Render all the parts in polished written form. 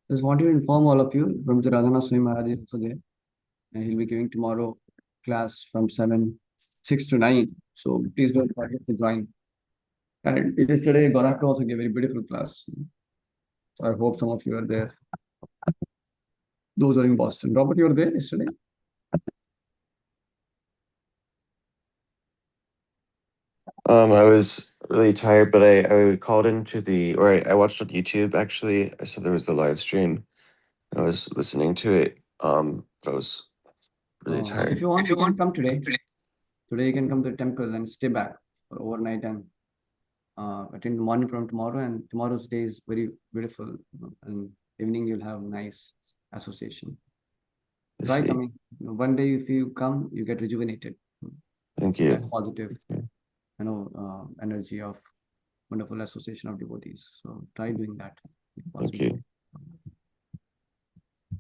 Just wanted to inform all of you, from Radhana Swami Maharaj is also there. And he'll be giving tomorrow class from 6 to 9. So please don't forget to join. And yesterday, Gorakha also gave a very beautiful class. So I hope some of you are there. Those are in Boston. Robert, you were there yesterday? I was really tired, but I called into I watched on YouTube actually. I saw there was a live stream. I was listening to it. But I was really If tired. you want, you can come today. Today you can come to the temple and stay back for overnight and attend the morning from tomorrow. And tomorrow's day is very beautiful. And evening you'll have nice association. I Try see. coming. One day if you come, you get rejuvenated. Thank That you. positive, Okay. energy of wonderful association of devotees. So try doing that if Thank possible. you.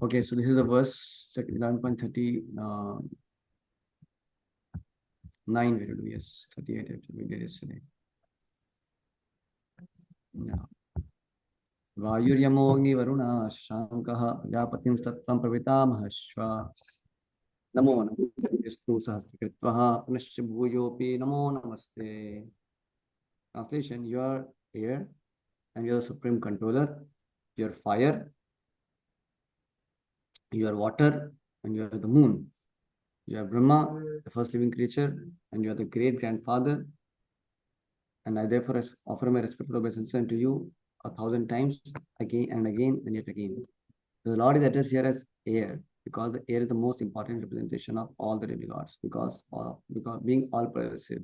Okay, so this is a verse 11.30. 9 we will do, yes. 38 we did yesterday. Yeah. वायुर्यमोऽग्निवरुणा शाङ्कः प्रजापतिं तत्त्वं प्रपितामहश्व नमो नमस्तु सहस्रकृत्वः पुनश्च भूयोऽपि नमो नमस्ते. Translation: You are air and you are the supreme controller. You are fire, you are water, and you are the moon. You are Brahma, the first living creature, and you are the great grandfather. And I therefore offer my respectful obeisance unto you 1,000 times, again and again, and yet again. The Lord is addressed here as air, because the air is the most important representation of all the demigods, because being all pervasive.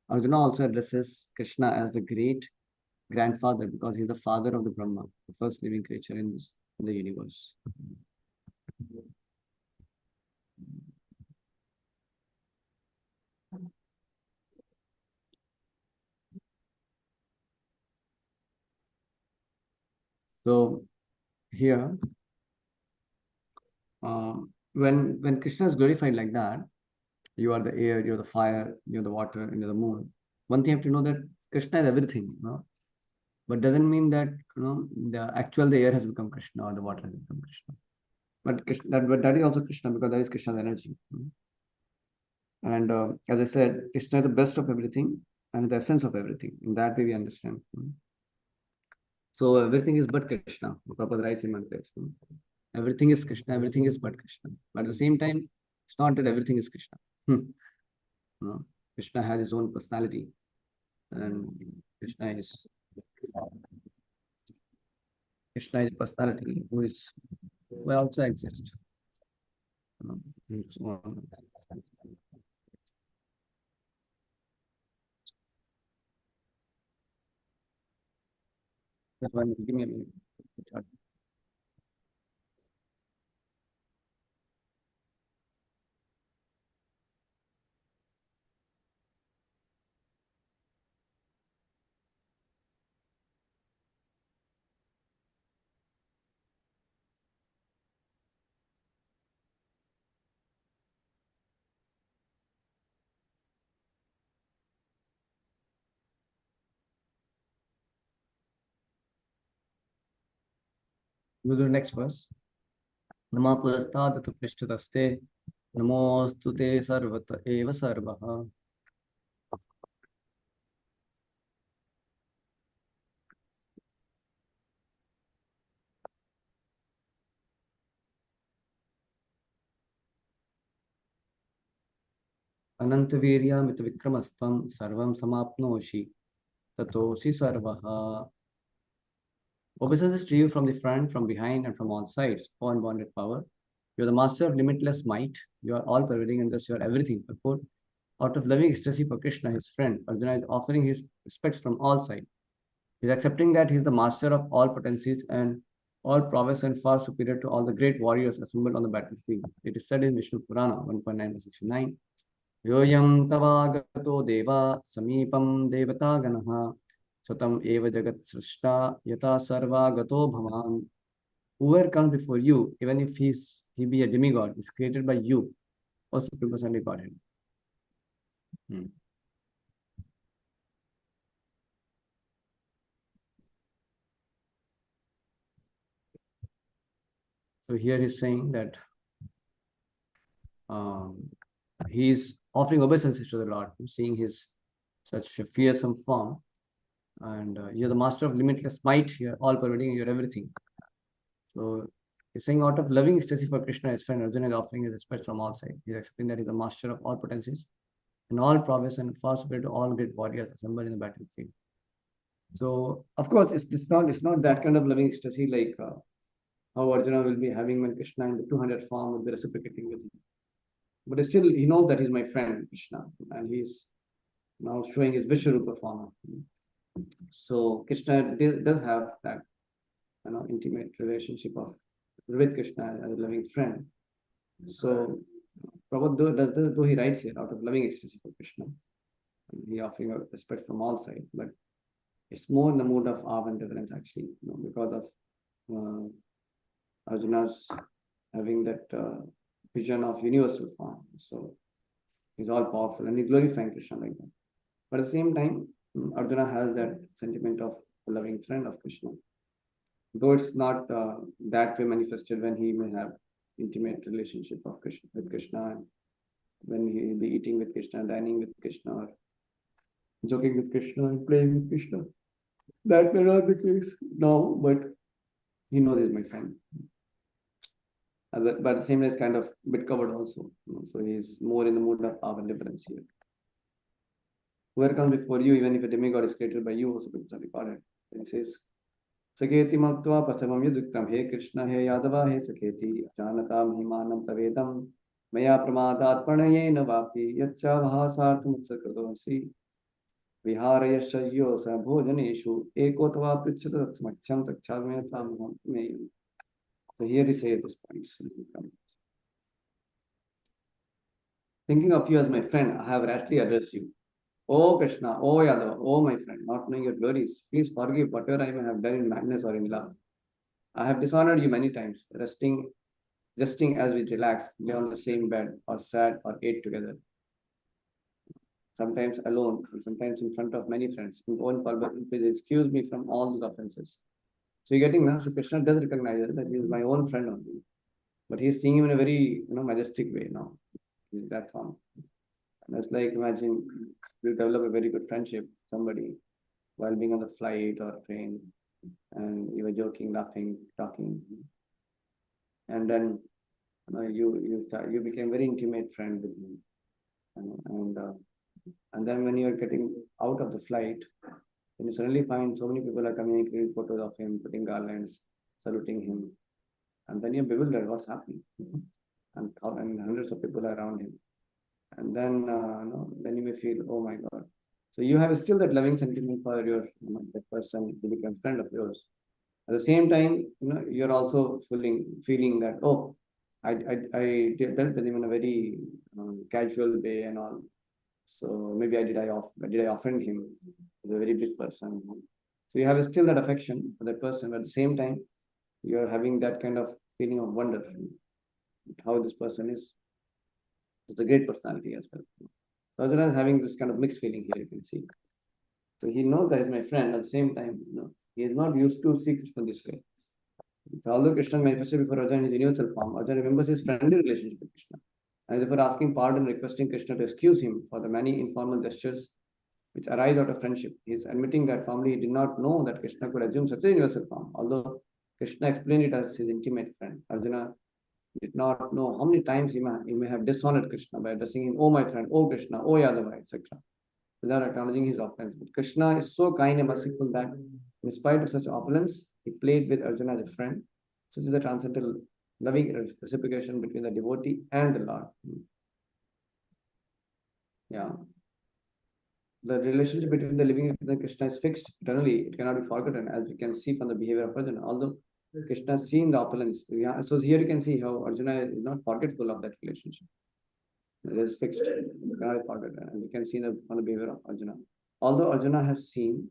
Arjuna also addresses Krishna as the great grandfather, because he is the father of the Brahma, the first living creature in the universe. So here, when Krishna is glorified like that, you are the air, you're the fire, you're the water, and you're the moon. One thing you have to know, that Krishna is everything, but doesn't mean that the air has become Krishna or the water has become Krishna. But that is also Krishna, because that is Krishna's energy. And as I said, Krishna is the best of everything and the essence of everything. In that way, we understand. So everything is but Krishna. Prabhupada writes in one place. Everything is Krishna, everything is but Krishna. But at the same time, it's not that everything is Krishna. Krishna has his own personality, and Krishna is a personality who also exists. Give me a minute. We'll do the next verse. Nama purastadatu prishtutaste namostu te sarvata eva sarvaha. Anantavirya mitavikramastam sarvam samapnoshi tatosi sarvaha. Obeisance to you from the front, from behind, and from all sides, O unbounded power. You are the master of limitless might. You are all pervading, and thus you are everything. Purport: out of loving ecstasy for Krishna, his friend, Arjuna is offering his respects from all sides. He is accepting that he is the master of all potencies and all prowess, and far superior to all the great warriors assembled on the battlefield. It is said in Vishnu Purana 1.9-69. Yoyam tavagato deva samipam devata ganaha satam eva jagat srishta yata sarva gato bhavan. Whoever comes before you, even if he be a demigod, is created by you, or Supreme Personality Godhead. So here he's saying that he's offering obeisances to the Lord, seeing his such a fearsome form. And you're the master of limitless might, you're all pervading, you're everything. So he's saying out of loving ecstasy for Krishna, his friend Arjuna is offering his respect from all sides. He's accepting that he's the master of all potencies and all prowess and far superior to all great warriors assembled in the battlefield. So of course, it's not that kind of loving ecstasy like how Arjuna will be having when Krishna in the 200 form will be reciprocating with him. But still, he knows that he's my friend Krishna, and he's now showing his Vishwarupa form. So Krishna does have that intimate relationship of with Krishna as a loving friend. So Prabhupada, though he writes here out of loving ecstasy for Krishna, he offering respect from all sides, but it's more in the mood of awe and reverence actually, because of Arjuna's having that vision of universal form. So he's all powerful and he's glorifying Krishna like that. But at the same time, Arjuna has that sentiment of a loving friend of Krishna. Though it's not that way manifested when he may have intimate relationship of Krishna with Krishna, and when he will be eating with Krishna, dining with Krishna, or joking with Krishna and playing with Krishna. That may not be the case now, but he knows he's my friend. But the same is kind of bit covered also. So he's more in the mood of our difference here. Whoever comes before you, even if a demigod is created by you, also becomes recorded. He says, Saketi Maktva Pasamam Yuduktam, He Krishna, He Yadava, He Saketi, Achanatam Himanam Tavedam, Maya Pramadat Panayena Vapi, Yacha Vahasartham Sakratosi, Viharayashyo Sabhojaneshu, Ekotava Prichata Smacham Takchavmetam Mayam. So here he says this point. Thinking of you as my friend, I have rashly addressed you. Oh Krishna, oh Yadava, oh my friend, not knowing your glories, please forgive whatever I may have done in madness or in love. I have dishonored you many times, jesting as we relax, lay on the same bed, or sat or ate together. Sometimes alone, and sometimes in front of many friends. In own forbearance, please excuse me from all these offenses. So you're getting now, so Krishna does recognize that he is my own friend only. But he's seeing him in a very majestic way now. In that form. And it's like imagine you develop a very good friendship with somebody while being on the flight or train, and you were joking, laughing, talking. And then you became very intimate friend with him. And then when you're getting out of the flight, then you suddenly find so many people are coming, taking photos of him, putting garlands, saluting him. And then you're bewildered, what's happening? And hundreds of people are around him. And then then you may feel, oh my God. So you have still that loving sentiment for your that person to become friend of yours. At the same time, you're also feeling that, oh, I dealt with him in a very casual way and all. So maybe did I offend him? He's a very big person. So you have still that affection for that person, but at the same time, you're having that kind of feeling of wonder how this person is. It's a great personality as well. Arjuna is having this kind of mixed feeling here, you can see. So he knows that he's my friend. At the same time, he is not used to see Krishna this way. Although Krishna manifested before Arjuna in his universal form, Arjuna remembers his friendly relationship with Krishna. And therefore asking pardon, requesting Krishna to excuse him for the many informal gestures which arise out of friendship. He is admitting that formerly he did not know that Krishna could assume such a universal form, although Krishna explained it as his intimate friend. Arjuna did not know how many times he may have dishonored Krishna by addressing him, oh my friend, oh Krishna, oh Yadava, etc., without acknowledging his offense. But Krishna is so kind and merciful that, in spite of such opulence, he played with Arjuna as a friend. Such is the transcendental loving reciprocation between the devotee and the Lord. Yeah. The relationship between the living and Krishna is fixed eternally. It cannot be forgotten, as we can see from the behavior of Arjuna. Although Krishna has seen the opulence. Yeah, so here you can see how Arjuna is not forgetful of that relationship. It is fixed. It cannot be forgotten. And you can see from the behavior of Arjuna. Although Arjuna has seen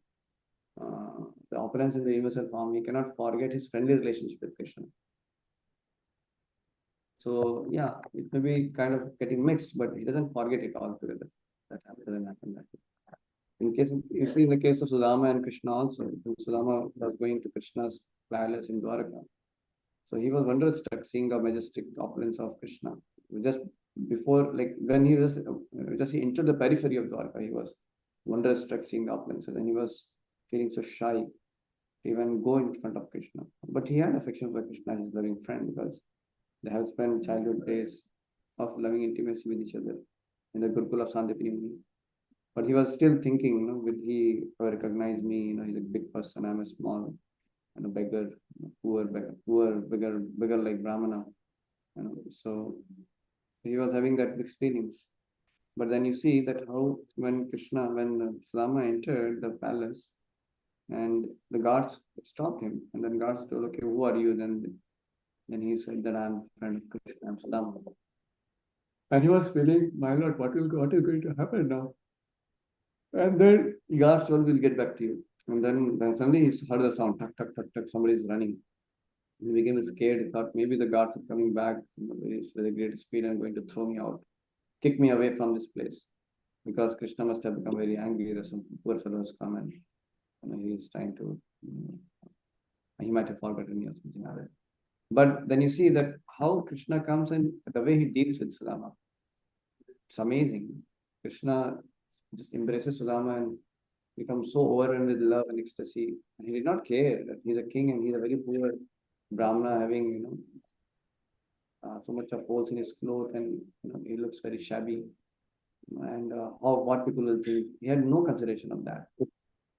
the opulence in the universal form, he cannot forget his friendly relationship with Krishna. So yeah, it may be kind of getting mixed, but he doesn't forget it altogether. That doesn't happen that way. In case you see in the case of Sudama and Krishna also, Sudama was going to Krishna's palace in Dwaraka. So he was wonderstruck seeing the majestic opulence of Krishna. Just before, like when he was just he entered the periphery of Dwarka, he was wonderstruck seeing the opulence, and then he was feeling so shy to even go in front of Krishna. But he had affection for Krishna, his loving friend, because they have spent childhood days of loving intimacy with each other in the Gurukul of Sandipini Muni. But he was still thinking, will he recognize me? He's a big person, I'm a small and a beggar, poor beggar like Brahmana. So he was having that mixed feelings. But then you see that how when Sudama entered the palace, and the guards stopped him, and then guards told, okay, who are you? Then he said that I'm a friend of Krishna, I'm Sudama. And he was feeling, my lord, what is going to happen now? And then guards told, we'll get back to you. And then suddenly he heard the sound, tuck, tuck, tuck, tuck, somebody's running. He became scared. He thought maybe the guards are coming back with a great speed and going to throw me out, kick me away from this place. Because Krishna must have become very angry. There's some poor fellows come and he's trying to, he might have forgotten me or something like that. But then you see that how Krishna comes and the way he deals with Sudama. It's amazing. Krishna just embraces Sudama and becomes so overwhelmed with love and ecstasy. And he did not care that he's a king and he's a very poor Brahmana having, so much of holes in his clothes, and he looks very shabby. And what people will think. He had no consideration of that.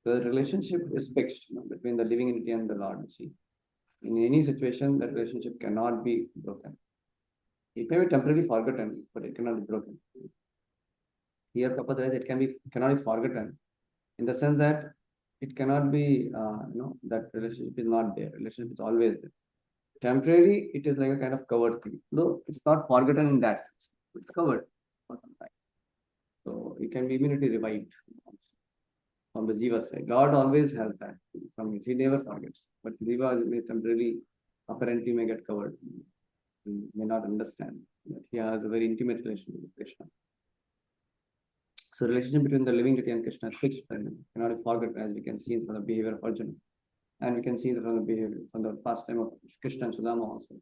The relationship is fixed between the living entity and the Lord. You see, in any situation, that relationship cannot be broken. It may be temporarily forgotten, but it cannot be broken. Here, Prabhupada says cannot be forgotten, in the sense that it cannot be, that relationship is not there. Relationship is always there. Temporarily, it is like a kind of covered thing. Though it's not forgotten in that sense. It's covered for some time. So it can be immediately revived from the Jiva side. Lord always has that from his. He never forgets. But Jiva may temporarily, apparently may get covered. He may not understand that he has a very intimate relationship with Krishna. So relationship between the living deity and Krishna is fixed and cannot be forgotten, as we can see from the behavior of Arjuna. And we can see from the behavior, from the pastime of Krishna and Sudama also.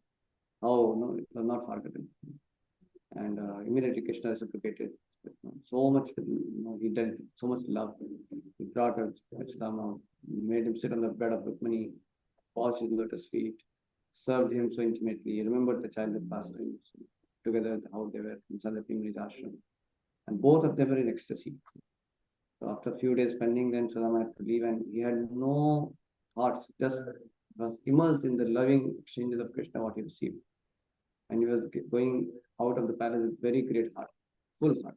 How it was not forgotten. And immediately Krishna reciprocated so much, he dealt so much love. He brought her Sudama, made him sit on the bed of Rukmani, washed his lotus feet, served him so intimately. He remembered the childhood pastimes together, how they were in Sandipini ashram. And both of them were in ecstasy. So after a few days spending, then Sudama had to leave, and he had no thoughts, just was immersed in the loving exchanges of Krishna, what he received. And he was going out of the palace with very great heart, full heart.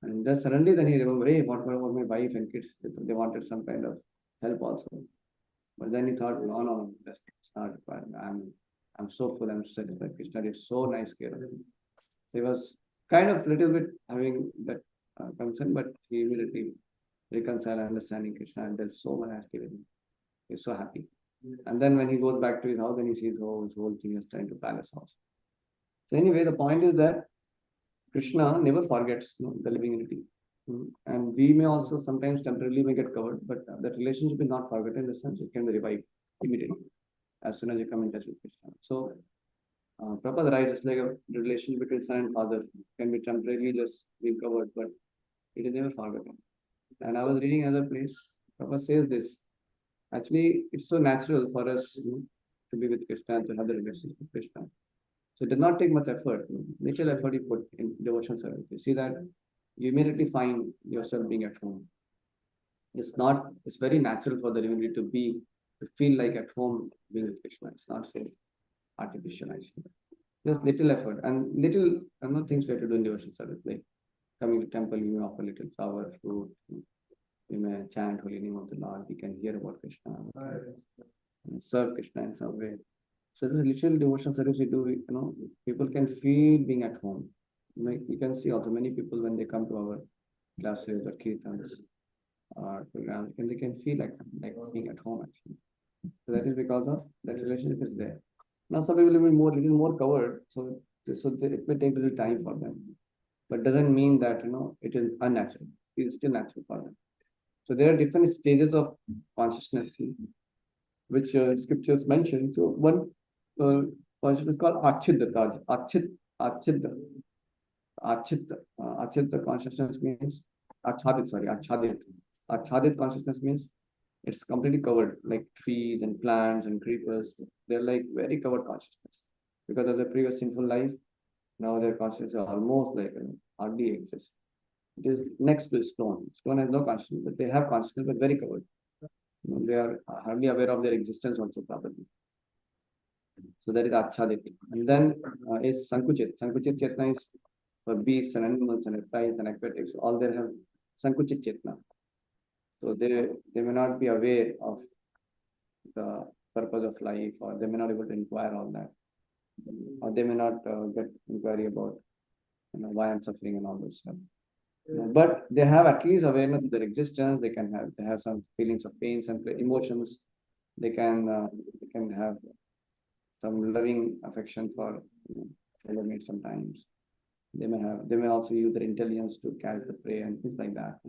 And just suddenly then he remembered, hey, what about my wife and kids? They wanted some kind of help also. But then he thought, no, that's not required. I'm so full, I'm satisfied. Krishna did so nice care of him. He was kind of little bit having that concern, but he immediately reconciled, understanding Krishna, and there's so much nicely with him. He's so happy. And then when he goes back to his house, then he sees, his whole thing is turned to palace house. So anyway, the point is that Krishna never forgets the living entity. And we may also sometimes temporarily may get covered, but that relationship is not forgotten in the sense it can be revived immediately as soon as you come in touch with Krishna. So Prabhupada writes, it's like a relation between son and father can be temporarily just be covered, but it is never forgotten. And I was reading another place, Prabhupada says this. Actually, it's so natural for us to be with Krishna and to have the relationship with Krishna. So it does not take much effort. Little effort you put in devotion service. You see that you immediately find yourself being at home. It's very natural for the divinity to feel like at home being with Krishna. It's not so artificial, actually. Just little effort and little things we have to do in devotion service, like coming to temple, you may offer little flower, fruit, we may chant holy name of the Lord, we can hear about Krishna, serve Krishna in some way. So this little devotional service we do, people can feel being at home. You can see also many people when they come to our classes or kirtans or programs, and they can feel like being at home actually. So that is because of that relationship is there. Now some people will be little more covered, so it may take a little time for them, but doesn't mean that it is unnatural. It is still natural for them. So there are different stages of consciousness which scriptures mention. So one consciousness is called Achidata. Achit consciousness means Achadit. Achadit consciousness means it's completely covered, like trees and plants and creepers. They're like very covered consciousness. Because of the previous sinful life, now their consciousness are almost like hardly exist. It is next to stone. Stone has no consciousness, but they have consciousness, but very covered. They are hardly aware of their existence also probably. So that is Achadit. And then is Sankuchit. Sankuchit Chetna is for beasts and animals and reptiles and aquatics. All they have Sankuchit Chetna. So they may not be aware of the purpose of life, or they may not be able to inquire all that, or they may not get inquiry about why I'm suffering and all those stuff. But they have at least awareness of their existence. They have some feelings of pain, some emotions. They can have some loving affection for fellow mates sometimes. They may also use their intelligence to catch the prey and things like that.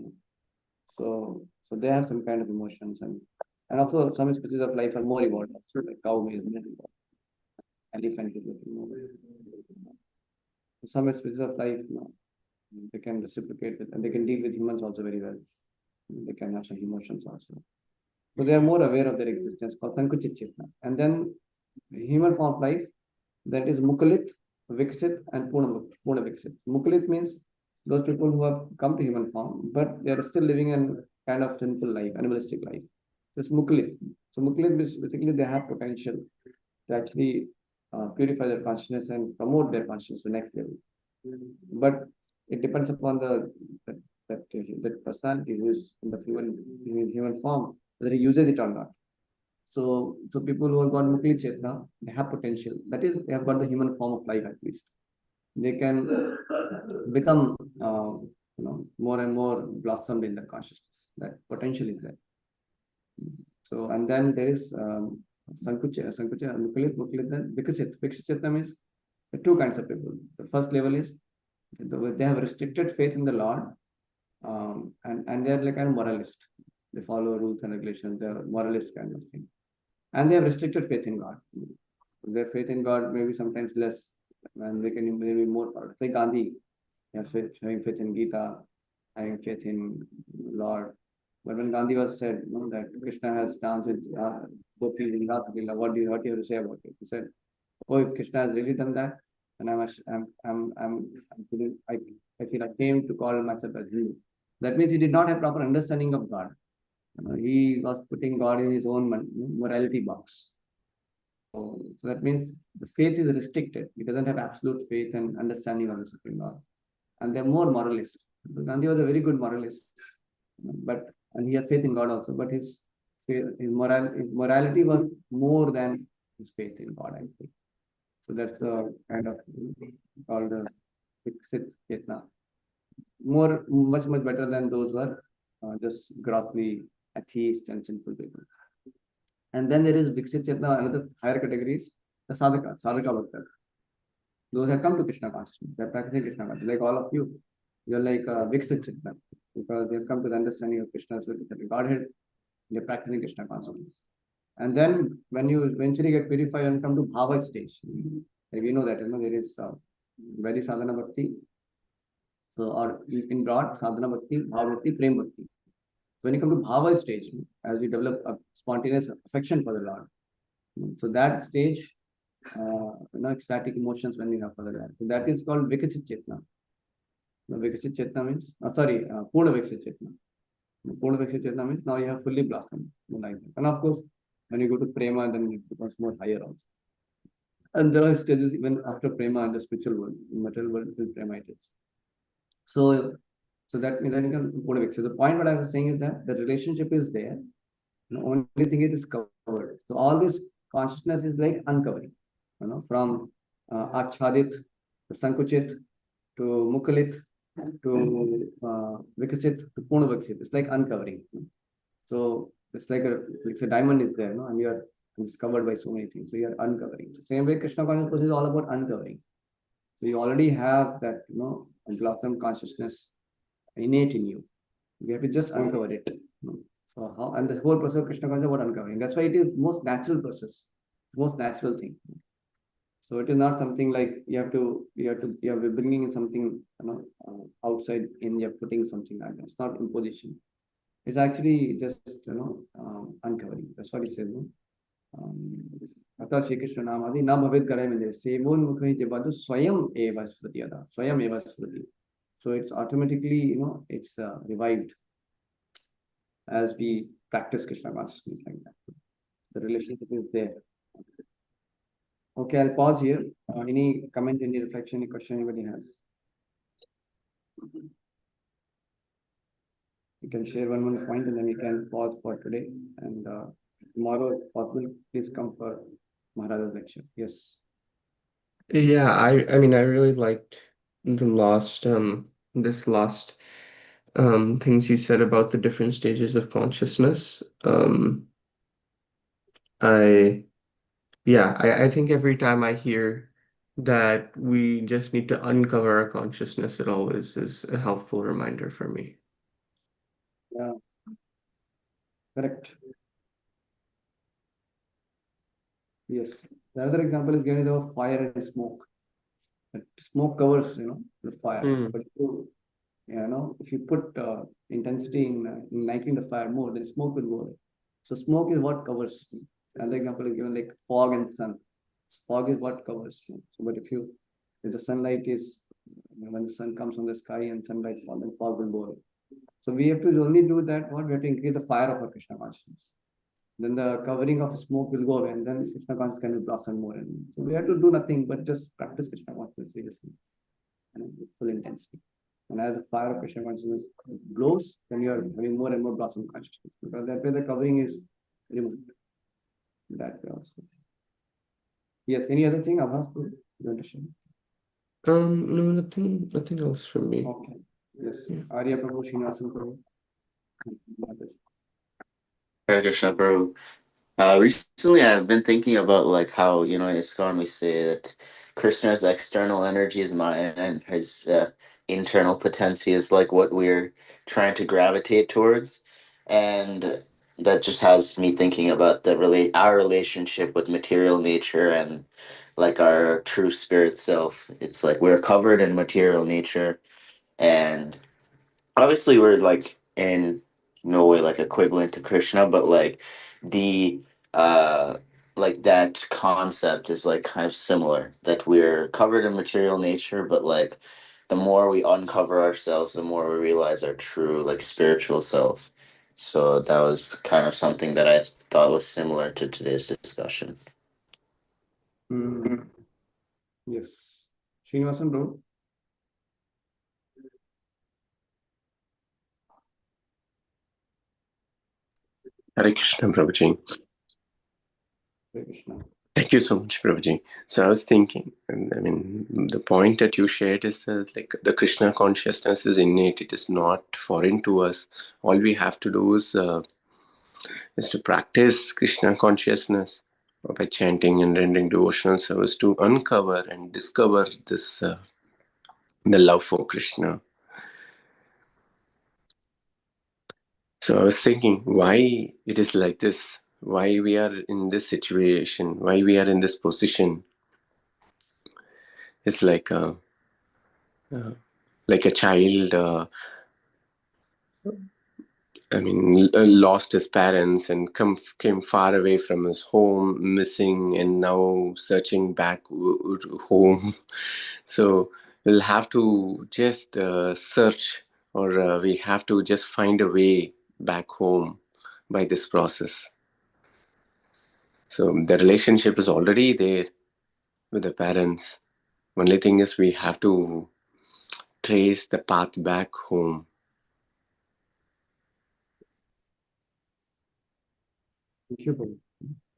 So they have some kind of emotions, and also some species of life are more evolved. So like cow is more evolved. Elephant is more evolved. Some species of life, they can reciprocate with, and they can deal with humans also very well. They can have some emotions also. So they are more aware of their existence, called Sankuchit Chetna. And then human form of life, that is Mukalit, Viksit, and Purna Viksit. Mukalit means those people who have come to human form, but they are still living in kind of sinful life, animalistic life. This Mukalit. So Mukalit basically they have potential to actually purify their consciousness and promote their consciousness to the next level. But it depends upon that personality who is in the human form, whether he uses it or not. So people who have got Mukli Chetna, they have potential. That is, they have got the human form of life at least. They can become more and more blossomed in the consciousness. That potential is there. So, and then there is Sankucha, Mukulit, then Vikasit. Vikasit Chetna means the two kinds of people. The first level is they have restricted faith in the Lord, and they are like a moralist. They follow rules and regulations. They are moralist kind of thing, and they have restricted faith in God. Their faith in God may be sometimes less, and they can maybe more power. Like Gandhi, having faith in Gita, having faith in Lord. But when Gandhi was said that Krishna has danced with gopis in Rasa Leela, what do you have to say about it? He said, "Oh, if Krishna has really done that, and I'm feeling, I feel ashamed to call myself as Hindu." That means he did not have proper understanding of God. He was putting God in his own morality box. So that means the faith is restricted. He doesn't have absolute faith and understanding of the Supreme God. And they're more moralist. Gandhi was a very good moralist, and he had faith in God also, but his morality was more than his faith in God, I think. So that's a kind of called the Viksit Chetna. Much better than those who are just grossly atheist and sinful people. And then there is Viksit Chetna, another higher categories, the Sadhaka Bhaktas. Those have come to Krishna consciousness, they're practicing Krishna consciousness, like all of you. You're like Viksit Chetna, because they've come to the understanding of Krishna's Godhead, they're practicing Krishna consciousness. And then when you eventually get purified and come to Bhava stage, like we know that there is very sadhana bhakti. So, or in broad, sadhana bhakti, bhava bhakti, prem bhakti. When you come to bhava stage, as we develop a spontaneous affection for the Lord, so that stage, ecstatic emotions when we have for the Lord. So that is called Viksit Chetna. Viksit Chetna means, Purna Viksit Chetna. Purna Viksit Chetna means now you have fully blossomed like that. And of course, when you go to prema, then it becomes more higher also. And there are stages even after prema in the spiritual world, in material world, it is prema it is. So that means then you can put a. So the point what I was saying is that the relationship is there. The only thing is covered. So all this consciousness is like uncovering, from Achadit to Sankuchit to Mukalit to Vikasit to Purna Viksit. It's like uncovering. So it's like a diamond is there, and it's covered by so many things. So you're uncovering. So same way Krishna consciousness process is all about uncovering. So you already have that, blossom consciousness innate in you. You have to just uncover it. So how, and the whole process of Krishna consciousness is about uncovering. That's why it is most natural process, most natural thing. So it is not something like you are bringing in something, outside in, you're putting something like that. It's not imposition. It's actually just, uncovering. That's what he said. No? अतः श्री कृष्ण नामादि न भवेत् करे में सेवोन्मुखः इति वद स्वयं एव स्मृति अतः स्वयं एव स्मृति. So it's automatically, it's revived as we practice Krishna consciousness like that. The relationship is there. Okay, I'll pause here. Any comment, any reflection, any question anybody has? You can share one point and then you can pause for today. And tomorrow, if possible, please come for Maharaja's lecture. Yes. Yeah, I mean I really liked the this last things you said about the different stages of consciousness. I I think every time I hear that we just need to uncover our consciousness, it always is a helpful reminder for me. Yeah. Correct. Yes. The other example is given of fire and smoke. Smoke covers, the fire. Mm. But if you put intensity in lighting the fire more, then smoke will go away. So smoke is what covers. Another example is given like fog and sun. Fog is what covers. So, but if the sunlight is, when the sun comes on the sky and sunlight falls, then fog will go away. So we have to only do that. What we have to increase the fire of our Krishna consciousness. Then the covering of smoke will go away, and then Krishna consciousness can blossom more. And so we have to do nothing but just practice Krishna consciousness seriously and with full intensity. And as the fire of Krishna consciousness glows, then you are having more and more blossom consciousness, because that way the covering is removed. That way also. Yes, any other thing, Abhas, you want to share? No, nothing else from me. Okay. Yes. Yeah. Arya Prabhu, Srinivasan Prabhu. Hare Krishna, Prabhu. Recently, I've been thinking about like how in ISKCON we say that Krishna's external energy is Maya and his internal potency is like what we're trying to gravitate towards, and that just has me thinking about our relationship with material nature and like our true spirit self. It's like we're covered in material nature, and obviously we're like in no way like equivalent to Krishna, but like the uh like that concept is like kind of similar, that we're covered in material nature, but like the more we uncover ourselves, the more we realize our true like spiritual self. So that was kind of something that I thought was similar to today's discussion. Yes. Srinivasan Prabhu. Hare Krishna, Prabhuji. Hare Krishna. Thank you so much, Prabhuji. So I was thinking, and I mean, the point that you shared is like the Krishna consciousness is innate. It is not foreign to us. All we have to do is to practice Krishna consciousness by chanting and rendering devotional service to uncover and discover this the love for Krishna. So I was thinking why it is like this, why we are in this situation, why we are in this position. It's like a child. Lost his parents and came far away from his home, missing, and now searching back home. So we'll have to just search, or we have to just find a way back home by this process. So the relationship is already there with the parents. Only thing is we have to trace the path back home. Thank you, Prabhu.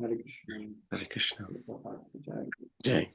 Hare Krishna. Hare Krishna. Jai. Jai.